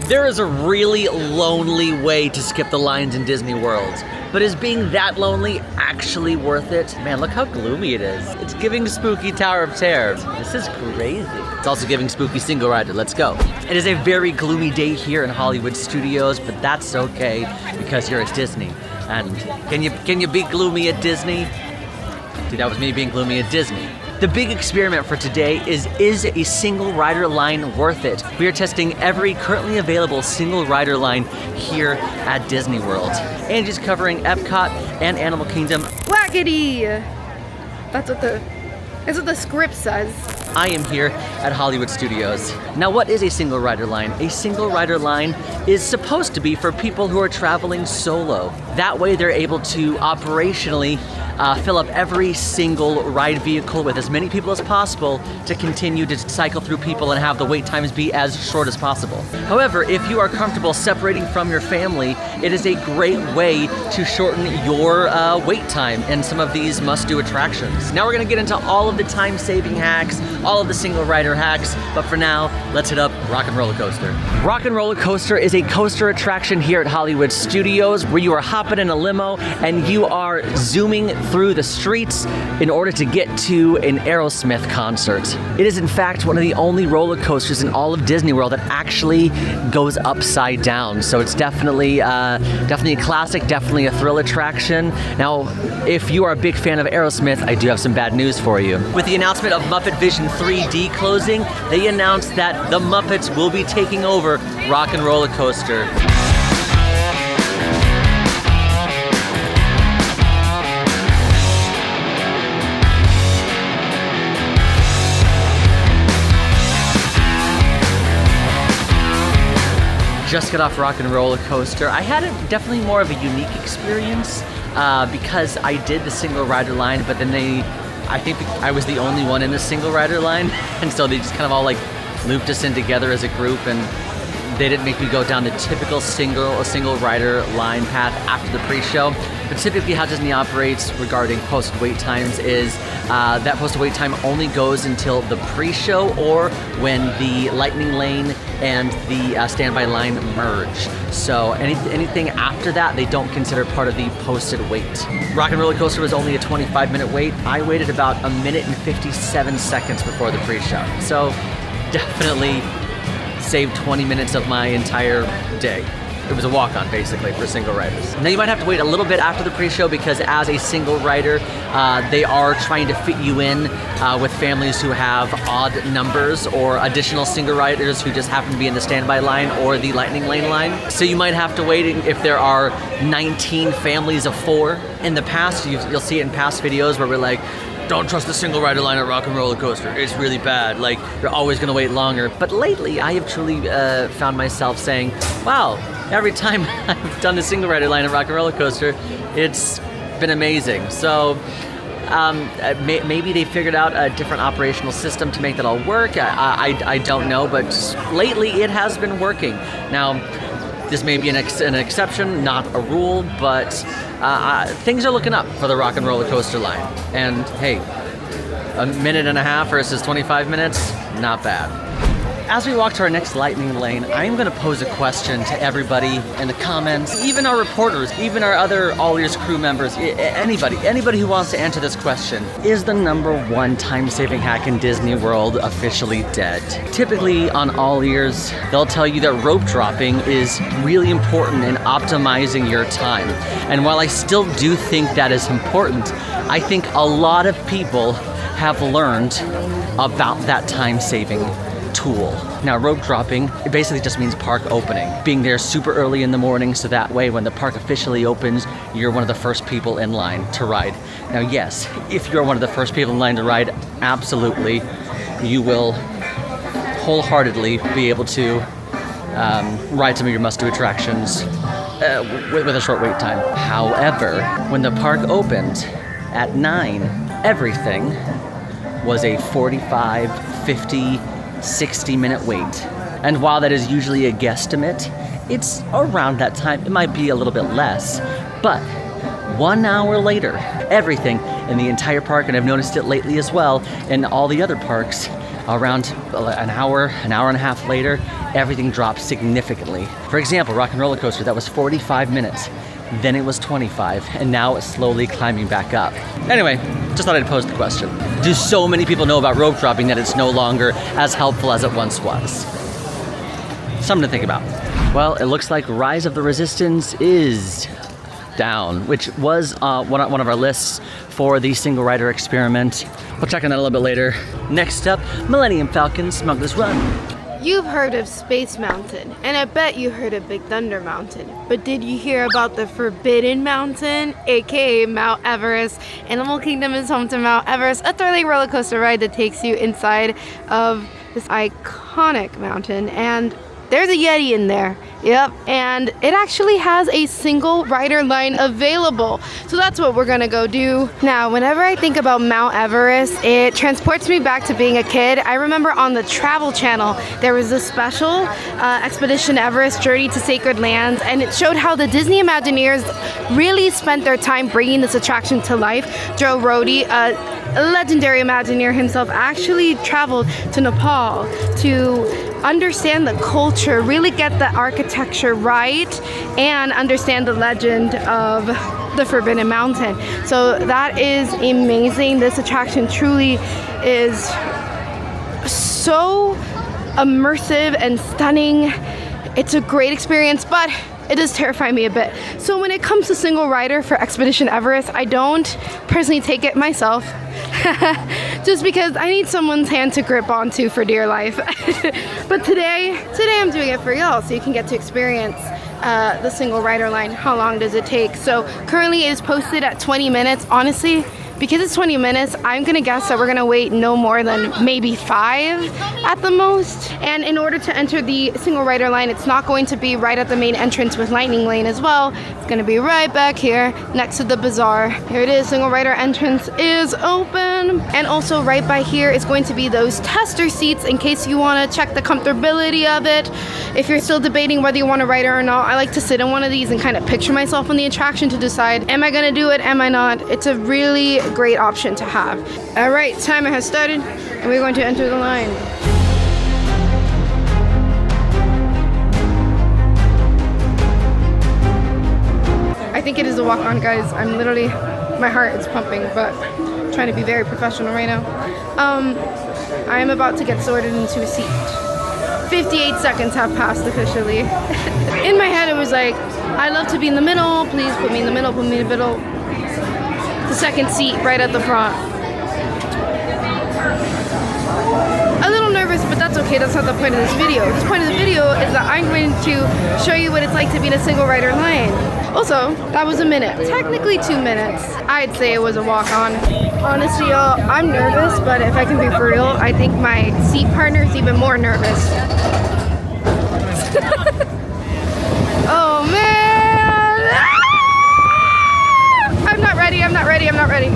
There is a really lonely way to skip the lines in Disney World. But is being that lonely actually worth it? Man, look how gloomy it is. It's giving spooky Tower of Terror. This is crazy. It's also giving spooky Single Rider. Let's go. It is a very gloomy day here in Hollywood Studios, but that's okay because you're at Disney. And can you be gloomy at Disney? See, that was me being gloomy at Disney. The big experiment for today is a single rider line worth it? We are testing every currently available single rider line here at Disney World. Angie's covering Epcot and Animal Kingdom. Wackety! That's what the script says. I am here at Hollywood Studios. Now, what is a single rider line? A single rider line is supposed to be for people who are traveling solo. That way they're able to operationally fill up every single ride vehicle with as many people as possible to continue to cycle through people and have the wait times be as short as possible. However, if you are comfortable separating from your family, it is a great way to shorten your wait time in some of these must-do attractions. Now we're gonna get into all of the time-saving hacks, all of the single rider hacks, but for now, let's hit up Rock and Roller Coaster. Rock and Roller Coaster is a coaster attraction here at Hollywood Studios where you are hopping in a limo and you are zooming through the streets in order to get to an Aerosmith concert. It is in fact one of the only roller coasters in all of Disney World that actually goes upside down. So it's definitely a classic, definitely a thrill attraction. Now, if you are a big fan of Aerosmith, I do have some bad news for you. With the announcement of Muppet Vision 3D closing, they announced that the Muppets will be taking over Rock and Roller Coaster. Just got off Rock and Roller Coaster. I had definitely more of a unique experience because I did the single rider line, but then I think I was the only one in the single rider line, and so they just kind of all like looped us in together as a group, and they didn't make me go down the typical single rider line path after the pre-show. But typically how Disney operates regarding post-wait times is that post-wait time only goes until the pre-show or when the lightning lane and the standby line merge. So anything after that, they don't consider part of the posted wait. Rock and Roller Coaster was only a 25-minute wait. I waited about 1 minute and 57 seconds before the pre-show. So definitely saved 20 minutes of my entire day. It was a walk-on, basically, for single riders. Now, you might have to wait a little bit after the pre-show because as a single rider, they are trying to fit you in with families who have odd numbers or additional single riders who just happen to be in the standby line or the lightning lane line. So you might have to wait if there are 19 families of 4. In the past, you'll see it in past videos where we're like, don't trust the single rider line at Rock and Roller Coaster. It's really bad. Like, you're always gonna wait longer. But lately, I have truly found myself saying, wow, every time I've done the single rider line at Rock and Roller Coaster, it's been amazing. So maybe they figured out a different operational system to make that all work. I don't know, but lately it has been working. Now, this may be an exception, not a rule, but things are looking up for the Rock and Roller Coaster line. And hey, 1.5 minutes versus 25 minutes, not bad. As we walk to our next lightning lane, I'm gonna pose a question to everybody in the comments, even our reporters, even our other AllEars crew members, anybody who wants to answer this question. Is the #1 time-saving hack in Disney World officially dead? Typically on AllEars, they'll tell you that rope dropping is really important in optimizing your time. And while I still do think that is important, I think a lot of people have learned about that time-saving tool. Now, rope dropping, it basically just means park opening. Being there super early in the morning so that way when the park officially opens, you're one of the first people in line to ride. Now, yes, if you're one of the first people in line to ride, absolutely, you will wholeheartedly be able to ride some of your must-do attractions with a short wait time. However, when the park opened at 9, everything was a 45, 50, 60-minute wait. And while that is usually a guesstimate, it's around that time. It might be a little bit less, but 1 hour later, everything in the entire park, and I've noticed it lately as well in all the other parks, around an hour and a half later, everything dropped significantly. For example, Rock and Roller Coaster, that was 45 minutes. Then it was 25, and now it's slowly climbing back up. Anyway, just thought I'd pose the question. Do so many people know about rope dropping that it's no longer as helpful as it once was? Something to think about. Well, it looks like Rise of the Resistance is down, which was one of our lists for the single rider experiment. We'll check on that a little bit later. Next up, Millennium Falcon Smuggler's Run. You've heard of Space Mountain, and I bet you heard of Big Thunder Mountain. But did you hear about the Forbidden Mountain, aka Mount Everest? Animal Kingdom is home to Mount Everest, a thrilling roller coaster ride that takes you inside of this iconic mountain, and there's a Yeti in there. Yep, and it actually has a single rider line available. So that's what we're gonna go do. Now, whenever I think about Mount Everest, it transports me back to being a kid. I remember on the Travel Channel, there was a special Expedition Everest Journey to Sacred Lands, and it showed how the Disney Imagineers really spent their time bringing this attraction to life. Joe Rohde, a legendary Imagineer himself, actually traveled to Nepal to understand the culture, really get the architecture right, and understand the legend of the Forbidden Mountain. So that is amazing. This attraction truly is so immersive and stunning. It's a great experience, but it does terrify me a bit. So when it comes to single rider for Expedition Everest, I don't personally take it myself. Just because I need someone's hand to grip onto for dear life. But today I'm doing it for y'all, so you can get to experience the single rider line. How long does it take? So currently it is posted at 20 minutes. Honestly, because it's 20 minutes, I'm gonna guess that we're gonna wait no more than maybe 5 at the most. And in order to enter the single rider line, it's not going to be right at the main entrance with Lightning Lane as well. It's gonna be right back here next to the bazaar. Here it is, single rider entrance is open. And also right by here is going to be those tester seats in case you wanna check the comfortability of it. If you're still debating whether you want to ride it or not, I like to sit in one of these and kind of picture myself on the attraction to decide, am I gonna do it, am I not? It's a really great option to have. All right, timer has started and we're going to enter the line. I think it is a walk-on, guys. I'm literally, my heart is pumping, but I'm trying to be very professional right now. I am about to get sorted into a seat. 58 seconds have passed officially. In my head it was like, I love to be in the middle, please put me in the middle, put me in the middle. The second seat right at the front. A little nervous, but that's okay, that's not the point of this video. The point of the video is that I'm going to show you what it's like to be in a single rider line. Also, that was a minute. Technically 2 minutes. I'd say it was a walk-on. Honestly, y'all, I'm nervous, but if I can be for real, I think my seat partner is even more nervous. Oh man! Ah! I'm not ready, I'm not ready, I'm not ready.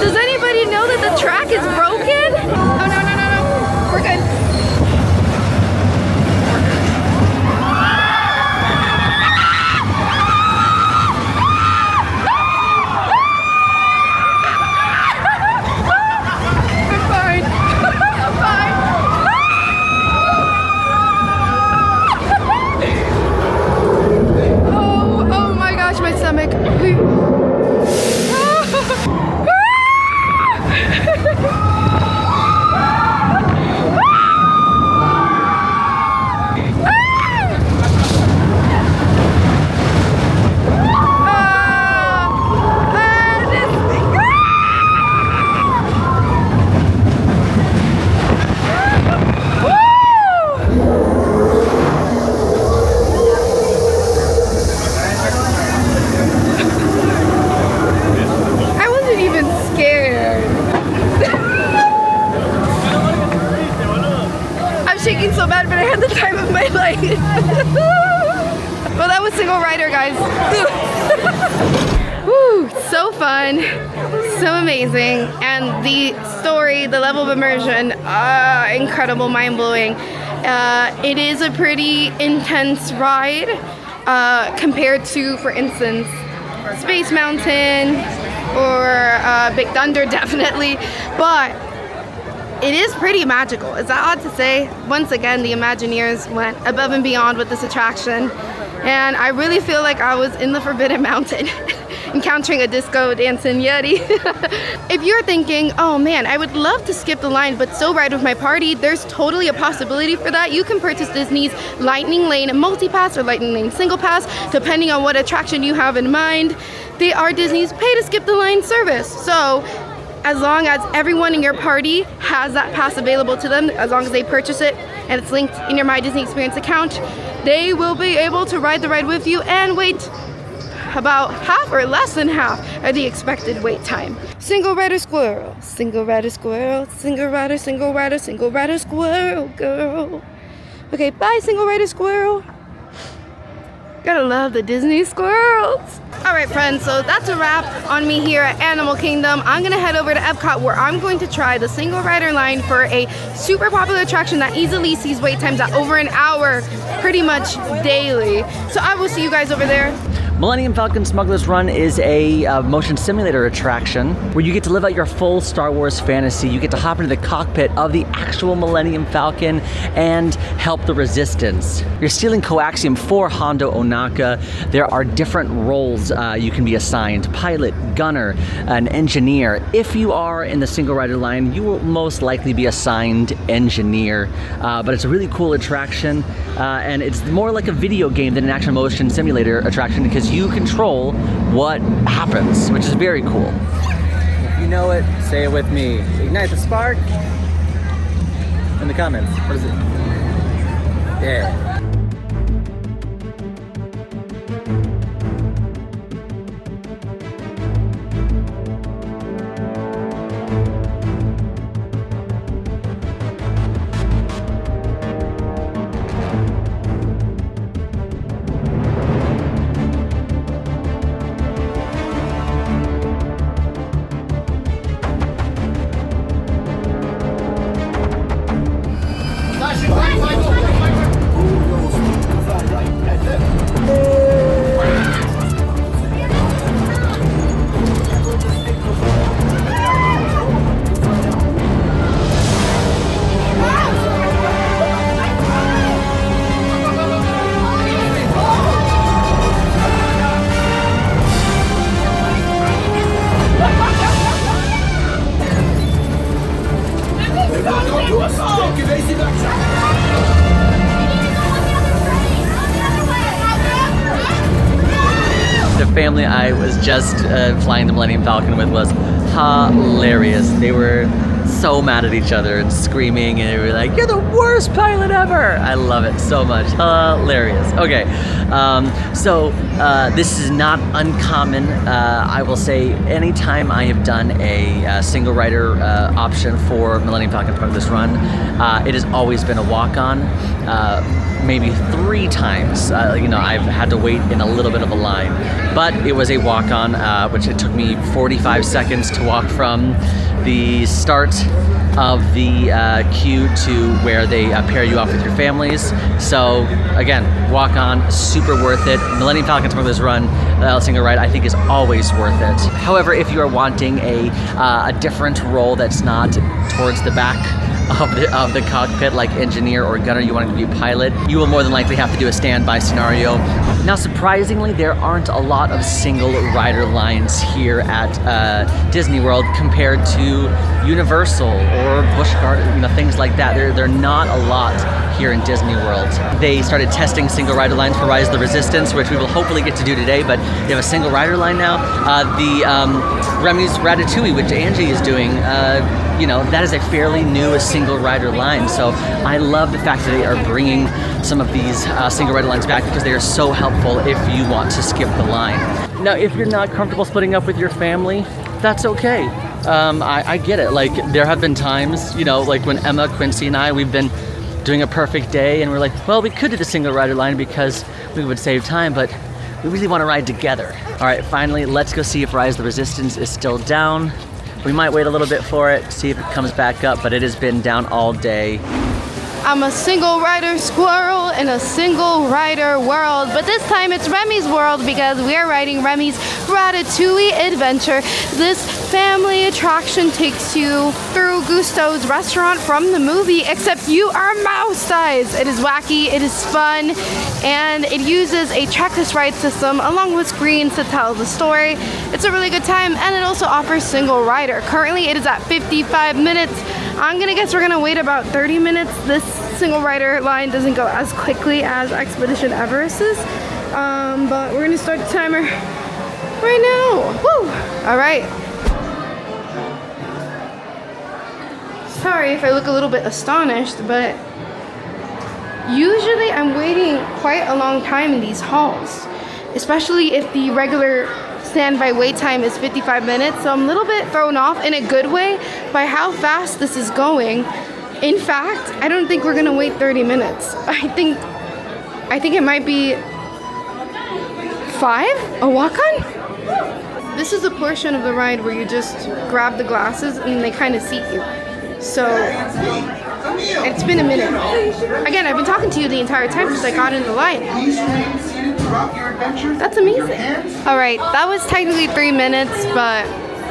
Does anybody know that the track is broken? Oh, no, no, no, no. We're good. I'm fine. I'm fine. Oh my gosh, my stomach. So bad, but I had the time of my life. Well, that was single rider, guys. Woo. So fun, so amazing, and the story, the level of immersion, incredible, mind-blowing. It is a pretty intense ride compared to, for instance, Space Mountain or Big Thunder, definitely, but it is pretty magical. Is that odd to say? Once again, the Imagineers went above and beyond with this attraction, and I really feel like I was in the Forbidden Mountain encountering a disco dancing Yeti. If you're thinking, oh man, I would love to skip the line but still ride with my party, there's totally a possibility for that. You can purchase Disney's Lightning Lane Multi-Pass or Lightning Lane Single Pass, depending on what attraction you have in mind. They are Disney's pay to skip the line service. So as long as everyone in your party has that pass available to them, as long as they purchase it and it's linked in your My Disney Experience account, they will be able to ride the ride with you and wait about half or less than half of the expected wait time. Single rider squirrel, single rider squirrel, single rider, single rider, single rider squirrel girl. Okay, bye single rider squirrel. Gotta love the Disney squirrels. All right, friends, so that's a wrap on me here at Animal Kingdom. I'm gonna head over to Epcot where I'm going to try the single rider line for a super popular attraction that easily sees wait times at over an hour pretty much daily. So I will see you guys over there. Millennium Falcon Smuggler's Run is a motion simulator attraction where you get to live out your full Star Wars fantasy. You get to hop into the cockpit of the actual Millennium Falcon and help the Resistance. You're stealing coaxium for Hondo Ohnaka. There are different roles you can be assigned: pilot, gunner, an engineer. If you are in the single rider line, you will most likely be assigned engineer. But it's a really cool attraction, and it's more like a video game than an actual motion simulator attraction because you control what happens, which is very cool. If you know it, say it with me. Ignite the spark in the comments. What is it? Yeah. The family I was just flying the Millennium Falcon with was hilarious. They were so mad at each other and screaming, and they were like, "You're the worst pilot ever!" I love it so much. Hilarious. Okay, so this is not uncommon. I will say anytime I have done a single rider option for Millennium Falcon Smuggler's Run, it has always been a walk-on. Maybe 3 times, I've had to wait in a little bit of a line, but it was a walk-on, which it took me 45 seconds to walk from the start of the queue to where they pair you off with your families. So again, walk on, super worth it. Millennium Falcon Smuggler's Run, single ride, I think is always worth it. However, if you are wanting a different role that's not towards the back of the cockpit, like engineer or gunner, you want to be a pilot, you will more than likely have to do a standby scenario. Now, surprisingly, there aren't a lot of single rider lines here at Disney World compared to Universal or Busch Gardens, things like that. They're not a lot here in Disney World. They started testing single rider lines for Rise of the Resistance, which we will hopefully get to do today, but they have a single rider line now. The Remys Ratatouille, which Angie is doing, that is a fairly new single rider line. So I love the fact that they are bringing some of these single rider lines back because they are so helpful if you want to skip the line. Now, if you're not comfortable splitting up with your family, that's okay. I get it. Like, there have been times, like when Emma, Quincy, and we've been doing a perfect day and we're like, well, we could do the single rider line because we would save time, but we really want to ride together. All right, finally, let's go see if Rise of the Resistance is still down. We might wait a little bit for it, see if it comes back up, but it has been down all day. I'm a single rider squirrel in a single rider world, but this time it's Remy's World because we are riding Remy's Ratatouille Adventure. This family attraction takes you through Gusteau's restaurant from the movie, except you are mouse size. It is wacky, it is fun, and it uses a trackless ride system along with screens to tell the story. It's a really good time, and it also offers single rider. Currently it is at 55 minutes. I'm gonna guess we're gonna wait about 30 minutes. This single rider line doesn't go as quickly as Expedition Everest is, but we're gonna start the timer right now. Woo! All right. Sorry if I look a little bit astonished, but usually I'm waiting quite a long time in these halls, especially if the regular standby wait time is 55 minutes. So I'm a little bit thrown off in a good way by how fast this is going. In fact, I don't think we're gonna wait 30 minutes. I think it might be 5, a walk-on? This is a portion of the ride where you just grab the glasses and they kind of seat you. So it's been a minute. Again, I've been talking to you the entire time since I got in the line. That's amazing. All right, that was technically 3 minutes, but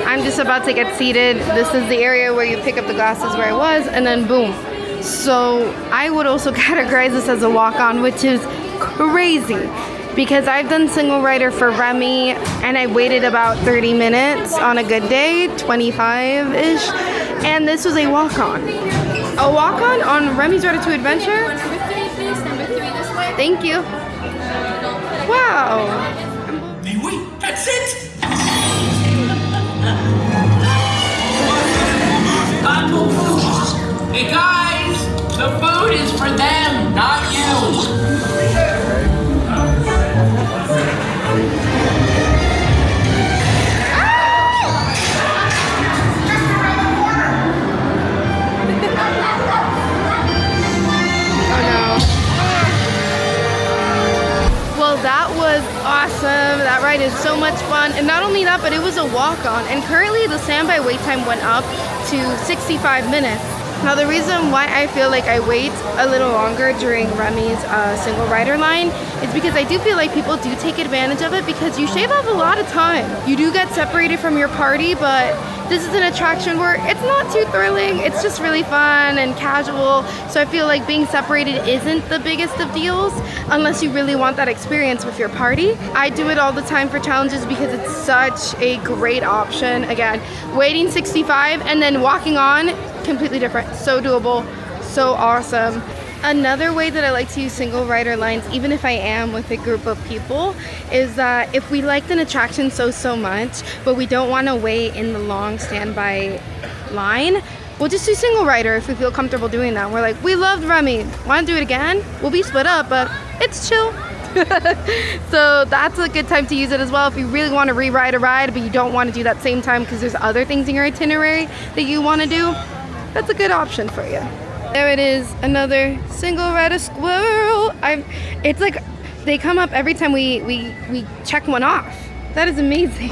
I'm just about to get seated. This is the area where you pick up the glasses where I was, and then boom. So I would also categorize this as a walk-on, which is crazy because I've done single rider for Remy and I waited about 30 minutes on a good day, 25-ish, and this was a walk-on. A walk-on on Remy's Ratatouille Adventure? Number 3, please. Number 3 this way. Thank you. Wow. Hey, wait, that's it! Hey guys, the food is for them, not you. Well, that was awesome. That ride is so much fun. And not only that, but it was a walk-on. And currently the standby wait time went up to 65 minutes. Now the reason why I feel like I wait a little longer during Remy's single rider line is because I do feel like people do take advantage of it because you shave off a lot of time. You do get separated from your party, but this is an attraction where it's not too thrilling. It's just really fun and casual. So I feel like being separated isn't the biggest of deals unless you really want that experience with your party. I do it all the time for challenges because it's such a great option. Again, waiting 65 and then walking on, completely different. So doable, so awesome. Another way that I like to use single rider lines, even if I am with a group of people, is that if we liked an attraction so much, but we don't want to wait in the long standby line, we'll just do single rider if we feel comfortable doing that. We're like, we loved Remy, want to do it again? We'll be split up, but it's chill. So that's a good time to use it as well if you really want to re-ride a ride, but you don't want to do that same time because there's other things in your itinerary that you want to do. That's a good option for you. There it is, another single rider squirrel. It's like they come up every time we check one off. That is amazing.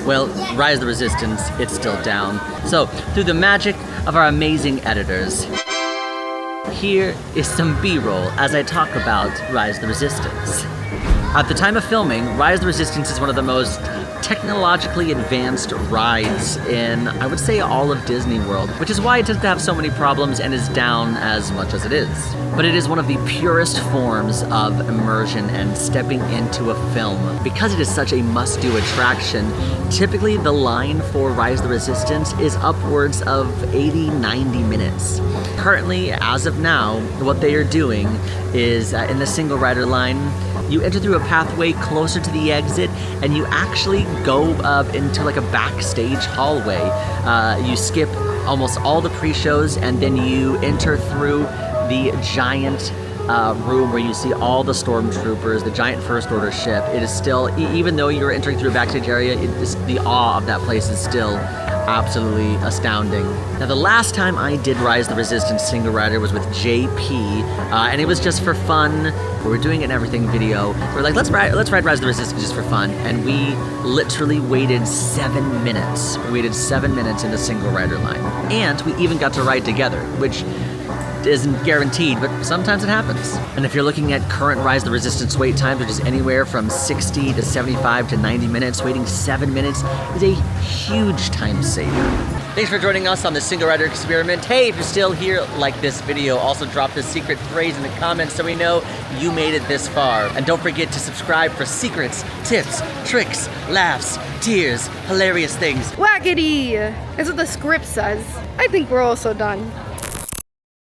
Well, Rise of the Resistance, it's still down. So, through the magic of our amazing editors, here is some B-roll as I talk about Rise of the Resistance. At the time of filming, Rise of the Resistance is one of the most technologically advanced rides in, I would say, all of Disney World, which is why it tends to have so many problems and is down as much as it is. But it is one of the purest forms of immersion and stepping into a film. Because it is such a must-do attraction, typically the line for Rise of the Resistance is upwards of 80-90 minutes. Currently, as of now, what they are doing is, in the single rider line, you enter through a pathway closer to the exit and you actually go into like a backstage hallway. You skip almost all the pre-shows and then you enter through the giant room where you see all the stormtroopers, the giant First Order ship. It is still, even though you're entering through a backstage area, the awe of that place is still absolutely astounding. Now, the last time I did Rise of the Resistance single rider was with JP, and it was just for fun. We were doing an everything video. We're like, let's ride Rise of the Resistance just for fun, and we literally waited 7 minutes. We waited 7 minutes in the single rider line, and we even got to ride together, which isn't guaranteed, but sometimes it happens. And if you're looking at current Rise of the Resistance wait times, which is anywhere from 60 to 75 to 90 minutes, waiting 7 minutes is a huge time saver. Thanks for joining us on the single rider experiment. Hey, if you're still here, like this video. Also drop this secret phrase in the comments so we know you made it this far. And don't forget to subscribe for secrets, tips, tricks, laughs, tears, hilarious things. Wackety! That's what the script says. I think we're also done.